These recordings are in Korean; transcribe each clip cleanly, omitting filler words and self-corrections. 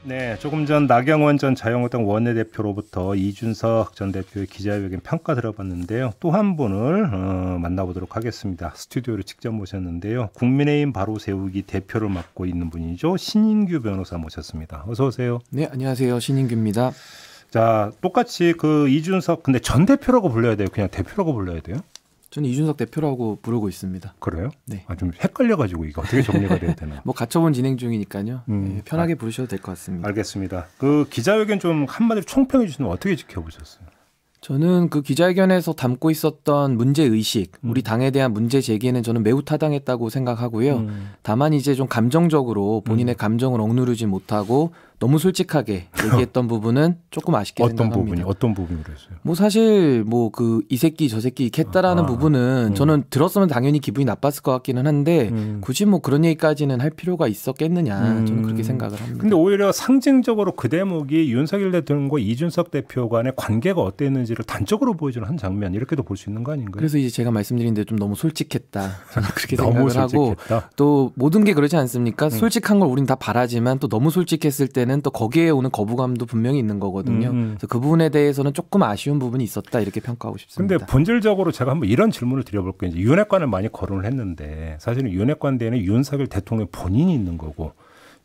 네, 조금 전 나경원 전 자유한국당 원내대표로부터 이준석 전 대표의 기자회견 평가 들어봤는데요. 또 한 분을 만나보도록 하겠습니다. 스튜디오로 직접 모셨는데요. 국민의힘 바로 세우기 대표를 맡고 있는 분이죠. 신인규 변호사 모셨습니다. 어서 오세요. 네, 안녕하세요. 신인규입니다. 자, 똑같이 그 이준석 근데 전 대표라고 불러야 돼요? 그냥 대표라고 불러야 돼요? 저는 이준석 대표라고 부르고 있습니다. 그래요? 네. 좀 헷갈려가지고 이거 어떻게 정리가 돼야 되나? 뭐 가처분 진행 중이니까요. 네, 편하게 부르셔도 될 것 같습니다. 알겠습니다. 그 기자회견 좀 한마디로 총평해 주시면 어떻게 지켜보셨어요? 저는 그 기자회견에서 담고 있었던 문제의식, 우리 당에 대한 문제 제기에는 저는 매우 타당했다고 생각하고요. 다만 이제 좀 감정적으로 본인의 감정을 억누르지 못하고 너무 솔직하게 얘기했던 부분은 조금 아쉽게 생각합니다. 어떤 부분이 그랬어요? 뭐 사실 뭐 그 이 새끼 저 새끼 캤다라는 부분은 저는 들었으면 당연히 기분이 나빴을 것 같기는 한데 굳이 뭐 그런 얘기까지는 할 필요가 있었겠느냐 저는 그렇게 생각을 합니다. 근데 오히려 상징적으로 그 대목이 윤석열 대통령과 이준석 대표 간의 관계가 어땠는지를 단적으로 보여주는 한 장면 이렇게도 볼 수 있는 거 아닌가요? 그래서 이제 제가 말씀드린 대로 좀 너무 솔직했다. 저는 그렇게 너무 생각을 하고 또 모든 게 그렇지 않습니까? 솔직한 걸 우린 다 바라지만 또 너무 솔직했을 때는 또 거기에 오는 거부감도 분명히 있는 거거든요. 그래서 그 부분에 대해서는 조금 아쉬운 부분이 있었다 이렇게 평가하고 싶습니다. 근데 본질적으로 제가 한번 이런 질문을 드려볼게요. 이제 윤핵관을 많이 거론을 했는데 사실은 윤핵관 대에는 윤석열 대통령 본인이 있는 거고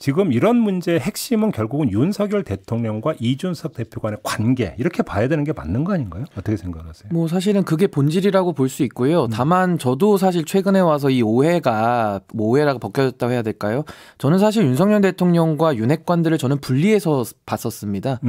지금 이런 문제의 핵심은 결국은 윤석열 대통령과 이준석 대표 간의 관계 이렇게 봐야 되는 게 맞는 거 아닌가요? 어떻게 생각하세요? 뭐 사실은 그게 본질이라고 볼 수 있고요. 다만 저도 사실 최근에 와서 이 오해가 뭐 오해라고 벗겨졌다고 해야 될까요? 저는 사실 윤석열 대통령과 윤핵관들을 저는 분리해서 봤었습니다.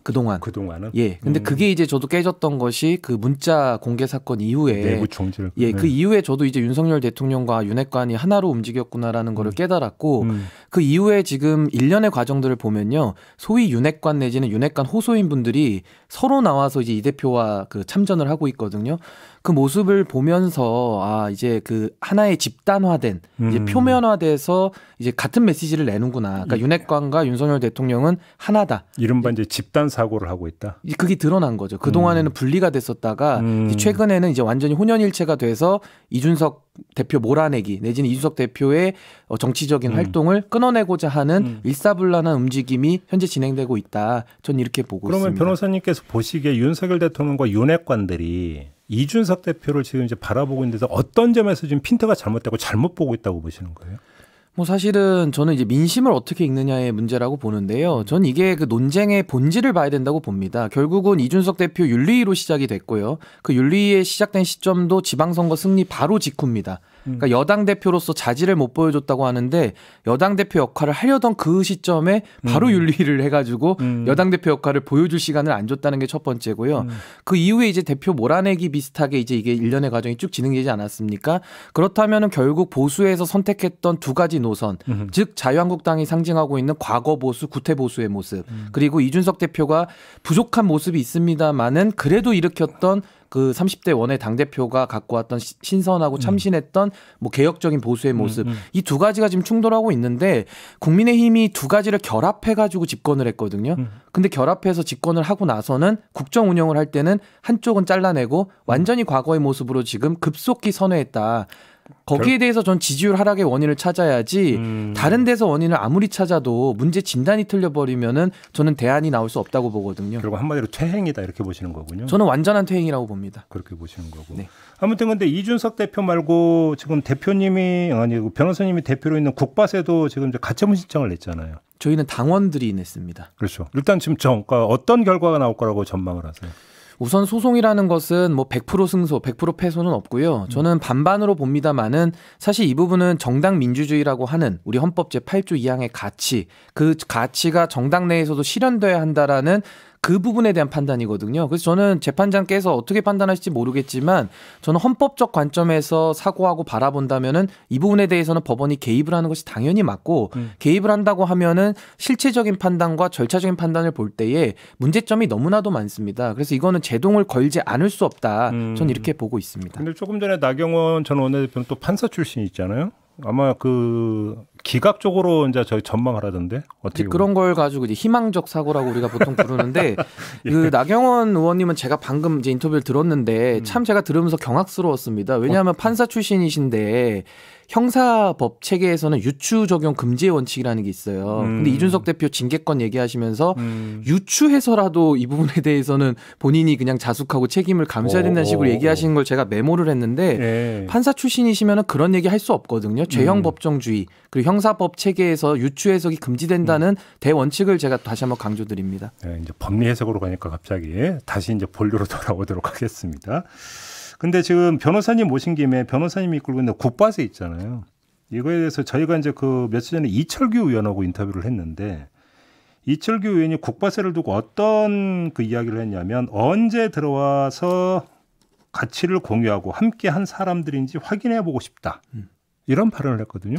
그동안은? 예. 근데 그게 이제 저도 깨졌던 것이 그 문자 공개 사건 이후에 내부 총질. 예, 그 이후에 저도 이제 윤석열 대통령과 윤핵관이 하나로 움직였구나라는 거를 깨달았고 그 이후에 지금 일련의 과정들을 보면요. 소위 윤핵관 내지는 윤핵관 호소인 분들이 서로 나와서 이제 이 대표와 그 참전을 하고 있거든요. 그 모습을 보면서 아 이제 그 하나의 집단화된 이제 표면화돼서 이제 같은 메시지를 내는구나. 그러니까 윤핵관과 윤석열 대통령은 하나다. 이른바 이제 집단 사고를 하고 있다. 그게 드러난 거죠. 그 동안에는 분리가 됐었다가 최근에는 이제 완전히 혼연일체가 돼서 이준석 대표 몰아내기 내지는 이준석 대표의 정치적인 활동을 끊어내고자 하는 일사불란한 움직임이 현재 진행되고 있다. 전 이렇게 보고 그러면 있습니다. 그러면 변호사님께서 보시기에 윤석열 대통령과 윤핵관들이 이준석 대표를 지금 이제 바라보고 있는 데서 어떤 점에서 지금 핀트가 잘못되고 잘못 보고 있다고 보시는 거예요? 뭐 사실은 저는 이제 민심을 어떻게 읽느냐의 문제라고 보는데요. 전 이게 그 논쟁의 본질을 봐야 된다고 봅니다. 결국은 이준석 대표 윤리위로 시작이 됐고요. 그 윤리위에 시작된 시점도 지방선거 승리 바로 직후입니다. 그러니까 여당 대표로서 자질을 못 보여줬다고 하는데 여당 대표 역할을 하려던 그 시점에 바로 윤리위를 해가지고 여당 대표 역할을 보여줄 시간을 안 줬다는 게 첫 번째고요. 그 이후에 이제 대표 몰아내기 비슷하게 이제 이게 일련의 과정이 쭉 진행되지 않았습니까? 그렇다면은 결국 보수에서 선택했던 두 가지 노선, 즉 자유한국당이 상징하고 있는 과거 보수, 구태 보수의 모습, 그리고 이준석 대표가 부족한 모습이 있습니다만은 그래도 일으켰던 그 30대 원외 당대표가 갖고 왔던 신선하고 참신했던 뭐 개혁적인 보수의 모습 이 두 가지가 지금 충돌하고 있는데 국민의힘이 두 가지를 결합해가지고 집권을 했거든요. 근데 결합해서 집권을 하고 나서는 국정 운영을 할 때는 한쪽은 잘라내고 완전히 과거의 모습으로 지금 급속히 선회했다. 거기에 대해서 전 지지율 하락의 원인을 찾아야지 다른 데서 원인을 아무리 찾아도 문제 진단이 틀려버리면은 저는 대안이 나올 수 없다고 보거든요. 결국 한마디로 퇴행이다 이렇게 보시는 거군요. 저는 완전한 퇴행이라고 봅니다. 그렇게 보시는 거고. 네. 아무튼 근데 이준석 대표 말고 지금 대표님이 아니 변호사님이 대표로 있는 국바세도 지금 이제 가처분 신청을 냈잖아요. 저희는 당원들이 냈습니다. 그렇죠. 일단 지금 그러니까 어떤 결과가 나올 거라고 전망을 하세요? 우선 소송이라는 것은 뭐 100% 승소, 100% 패소는 없고요. 저는 반반으로 봅니다만은 사실 이 부분은 정당 민주주의라고 하는 우리 헌법 제8조 2항의 가치, 그 가치가 정당 내에서도 실현돼야 한다라는 그 부분에 대한 판단이거든요. 그래서 저는 재판장께서 어떻게 판단하실지 모르겠지만 저는 헌법적 관점에서 사고하고 바라본다면은 이 부분에 대해서는 법원이 개입을 하는 것이 당연히 맞고 개입을 한다고 하면은 실체적인 판단과 절차적인 판단을 볼 때에 문제점이 너무나도 많습니다. 그래서 이거는 제동을 걸지 않을 수 없다. 저는 이렇게 보고 있습니다. 근데 조금 전에 나경원 전 원내대표는 또 판사 출신이 있잖아요. 아마 그 기각적으로 이제 저희 전망하라던데 어떻게 그런 걸 가지고 이제 희망적 사고라고 우리가 보통 부르는데 그 나경원 의원님은 제가 방금 이제 인터뷰를 들었는데 참 제가 들으면서 경악스러웠습니다. 왜냐하면 판사 출신이신데 형사법 체계에서는 유추 적용 금지의 원칙이라는 게 있어요. 근데 이준석 대표 징계권 얘기하시면서 유추해서라도 이 부분에 대해서는 본인이 그냥 자숙하고 책임을 감수해야 된다는 식으로 얘기하시는 걸 제가 메모를 했는데 판사 출신이시면 그런 얘기 할 수 없거든요. 죄형 법정주의 그리고 형사법 체계에서 유추 해석이 금지된다는 대원칙을 제가 다시 한번 강조드립니다. 네, 이제 법리 해석으로 가니까 갑자기 다시 이제 본류로 돌아오도록 하겠습니다. 근데 지금 변호사님 모신 김에 변호사님이 이끌고 있는 국바세 있잖아요. 이거에 대해서 저희가 이제 그 며칠 전에 이철규 의원하고 인터뷰를 했는데 이철규 의원이 국바세를 두고 어떤 그 이야기를 했냐면 언제 들어와서 가치를 공유하고 함께 한 사람들인지 확인해 보고 싶다. 이런 발언을 했거든요.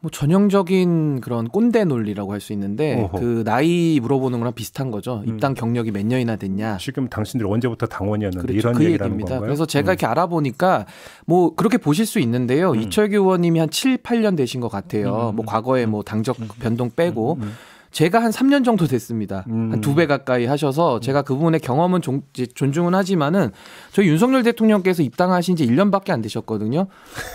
뭐 전형적인 그런 꼰대 논리라고 할 수 있는데 어허. 그 나이 물어보는 거랑 비슷한 거죠. 입당 경력이 몇 년이나 됐냐. 지금 당신들이 언제부터 당원이었는데 그렇죠. 이런 그 얘기를 하는 얘기입니다. 건가요? 그래서 제가 이렇게 알아보니까 뭐 그렇게 보실 수 있는데요. 이철규 의원님이 한 7, 8년 되신 것 같아요. 뭐 과거에 뭐 당적 변동 빼고 제가 한 3년 정도 됐습니다. 한 2배 가까이 하셔서 제가 그 부분의 경험은 존중은 하지만은 저희 윤석열 대통령께서 입당하신 지 1년밖에 안 되셨거든요.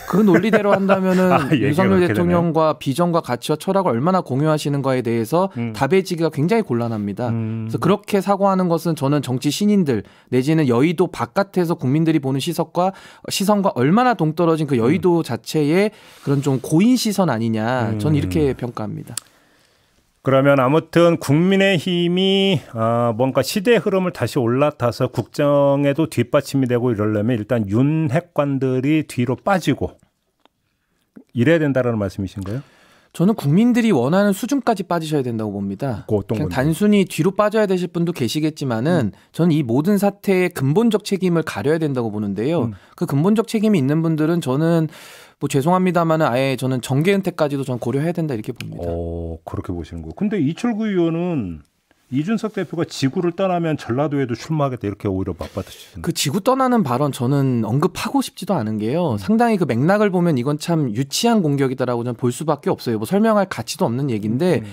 그 논리대로 한다면은 윤석열 대통령과 비전과 가치와 철학을 얼마나 공유하시는 거에 대해서 답해지기가 굉장히 곤란합니다. 그래서 그렇게 사고하는 것은 저는 정치 신인들 내지는 여의도 바깥에서 국민들이 보는 시선과 얼마나 동떨어진 그 여의도 자체의 그런 좀 고인 시선 아니냐. 저는 이렇게 평가합니다. 그러면 아무튼 국민의힘이 뭔가 시대의 흐름을 다시 올라타서 국정에도 뒷받침이 되고 이러려면 일단 윤핵관들이 뒤로 빠지고 이래야 된다는 말씀이신가요? 저는 국민들이 원하는 수준까지 빠지셔야 된다고 봅니다. 그냥 단순히 뒤로 빠져야 되실 분도 계시겠지만은 저는 이 모든 사태의 근본적 책임을 가려야 된다고 보는데요. 그 근본적 책임이 있는 분들은 저는 뭐 죄송합니다만은 아예 저는 정계 은퇴까지도 전 고려해야 된다 이렇게 봅니다. 그렇게 보시는 거예요. 근데 이철구 의원은 이준석 대표가 지구를 떠나면 전라도에도 출마하겠다 이렇게 오히려 맞받으시는데. 그 지구 떠나는 발언 저는 언급하고 싶지도 않은 게요. 상당히 그 맥락을 보면 이건 참 유치한 공격이다라고 저는 볼 수밖에 없어요. 뭐 설명할 가치도 없는 얘기인데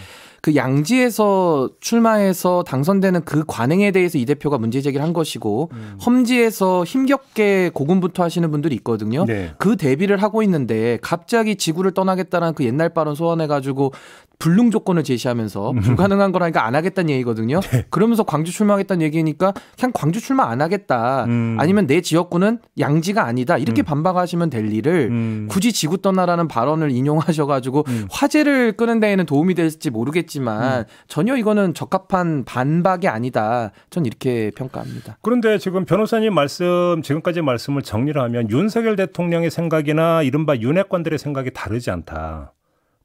그 양지에서 출마해서 당선되는 그 관행에 대해서 이 대표가 문제 제기를 한 것이고 험지에서 힘겹게 고군분투 하시는 분들이 있거든요. 네. 그 대비를 하고 있는데 갑자기 지구를 떠나겠다는 그 옛날 발언 소환해가지고 불능 조건을 제시하면서 불가능한 거라니까 안 하겠다는 얘기거든요. 네. 그러면서 광주 출마하겠다는 얘기니까 그냥 광주 출마 안 하겠다. 아니면 내 지역구는 양지가 아니다. 이렇게 반박하시면 될 일을 굳이 지구 떠나라는 발언을 인용하셔가지고 화제를 끄는 데에는 도움이 될지 모르겠지만 전혀 이거는 적합한 반박이 아니다. 전 이렇게 평가합니다. 그런데 지금 변호사님 지금까지 말씀을 정리를 하면 윤석열 대통령의 생각이나 이른바 윤핵관들의 생각이 다르지 않다.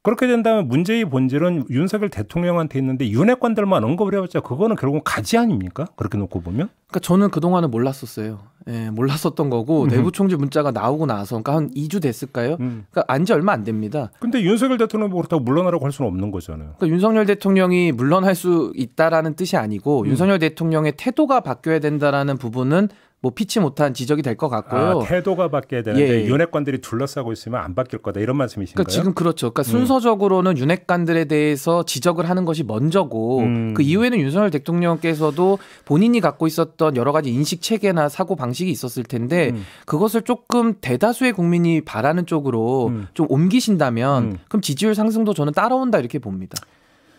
그렇게 된다면 문제의 본질은 윤석열 대통령한테 있는데 윤핵관들만 언급을 해봤자 그거는 결국 가지 아닙니까? 그렇게 놓고 보면? 그러니까 저는 그동안은 몰랐었어요. 예, 몰랐었던 거고 내부 총질 문자가 나오고 나서 그러니까 한 2주 됐을까요? 그러니까 안지 얼마 안 됩니다. 근데 윤석열 대통령이 그렇다고 물러나라고 할 수는 없는 거잖아요. 그러니까 윤석열 대통령이 물러날 수 있다라는 뜻이 아니고 윤석열 대통령의 태도가 바뀌어야 된다라는 부분은 뭐 피치 못한 지적이 될 것 같고요. 태도가 바뀌어야 되는데 윤핵관들이 둘러싸고 있으면 안 바뀔 거다 이런 말씀이신가요? 그러니까 지금 그렇죠. 그러니까 순서적으로는 윤핵관들에 대해서 지적을 하는 것이 먼저고 그 이후에는 윤석열 대통령께서도 본인이 갖고 있었던 여러 가지 인식 체계나 사고 방식이 있었을 텐데 그것을 조금 대다수의 국민이 바라는 쪽으로 좀 옮기신다면 그럼 지지율 상승도 저는 따라온다 이렇게 봅니다.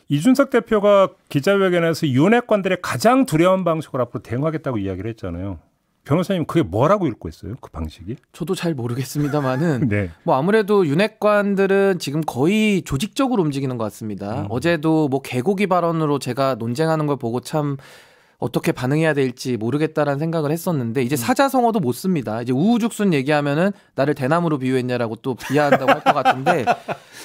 이준석 대표가 기자회견에서 윤핵관들의 가장 두려운 방식을 앞으로 대응하겠다고 이야기를 했잖아요. 변호사님 그게 뭐라고 읽고 있어요? 그 방식이? 저도 잘 모르겠습니다만은 네. 뭐 아무래도 윤핵관들은 지금 거의 조직적으로 움직이는 것 같습니다. 어제도 뭐 개고기 발언으로 제가 논쟁하는 걸 보고 참 어떻게 반응해야 될지 모르겠다라는 생각을 했었는데 이제 사자성어도 못 씁니다. 이제 우후죽순 얘기하면은 나를 대나무로 비유했냐라고 또 비하한다고 할 것 같은데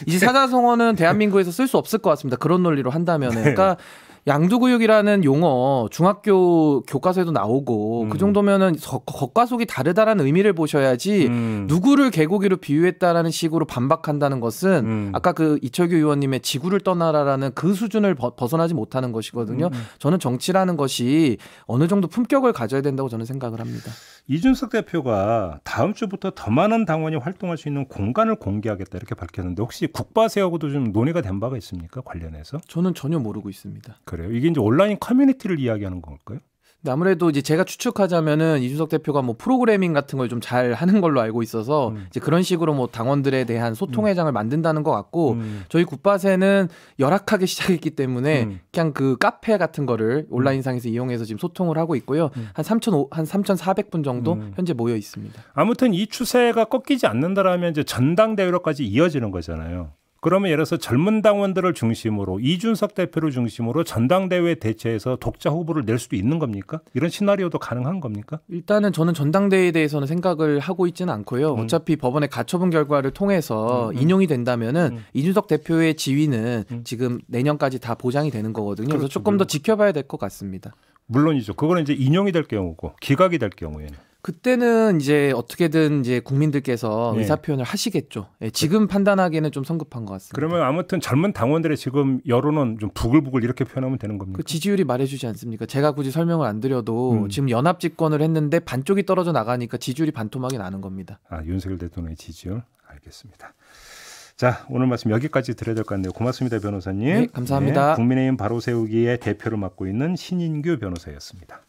이제 사자성어는 대한민국에서 쓸 수 없을 것 같습니다. 그런 논리로 한다면은. 그러니까 양두구육이라는 용어 중학교 교과서에도 나오고 그 정도면은 겉과 속이 다르다라는 의미를 보셔야지 누구를 개고기로 비유했다라는 식으로 반박한다는 것은 아까 그 이철규 의원님의 지구를 떠나라라는 그 수준을 벗어나지 못하는 것이거든요. 저는 정치라는 것이 어느 정도 품격을 가져야 된다고 저는 생각을 합니다. 이준석 대표가 다음 주부터 더 많은 당원이 활동할 수 있는 공간을 공개하겠다 이렇게 밝혔는데 혹시 국바세하고도 좀 논의가 된 바가 있습니까? 관련해서? 저는 전혀 모르고 있습니다. 그래요? 이게 이제 온라인 커뮤니티를 이야기하는 걸까요? 근데 아무래도 이제 제가 추측하자면은 이준석 대표가 뭐 프로그래밍 같은 걸 좀 잘 하는 걸로 알고 있어서 이제 그런 식으로 뭐 당원들에 대한 소통회장을 만든다는 것 같고 저희 국바세는 열악하게 시작했기 때문에 그냥 그 카페 같은 거를 온라인상에서 이용해서 지금 소통을 하고 있고요. 한 3,400분 정도 현재 모여 있습니다. 아무튼 이 추세가 꺾이지 않는다라면 이제 전당대회로까지 이어지는 거잖아요. 그러면 예를 들어서 젊은 당원들을 중심으로 이준석 대표를 중심으로 전당대회 대체해서 독자 후보를 낼 수도 있는 겁니까? 이런 시나리오도 가능한 겁니까? 일단은 저는 전당대회에 대해서는 생각을 하고 있지는 않고요. 어차피 법원의 가처분 결과를 통해서 인용이 된다면은 이준석 대표의 지위는 지금 내년까지 다 보장이 되는 거거든요. 그래서 조금 더 지켜봐야 될 것 같습니다. 물론이죠. 그거는 이제 인용이 될 경우고 기각이 될 경우에는. 그때는 이제 어떻게든 이제 국민들께서 의사 표현을 하시겠죠. 예, 지금 판단하기에는 좀 성급한 것 같습니다. 그러면 아무튼 젊은 당원들의 지금 여론은 좀 부글부글 이렇게 표현하면 되는 겁니까? 그 지지율이 말해주지 않습니까? 제가 굳이 설명을 안 드려도 지금 연합 집권을 했는데 반쪽이 떨어져 나가니까 지지율이 반토막이 나는 겁니다. 아, 윤석열 대통령의 지지율 알겠습니다. 자, 오늘 말씀 여기까지 드려야 될 것 같네요. 고맙습니다, 변호사님. 네, 감사합니다. 네, 국민의힘 바로 세우기의 대표를 맡고 있는 신인규 변호사였습니다.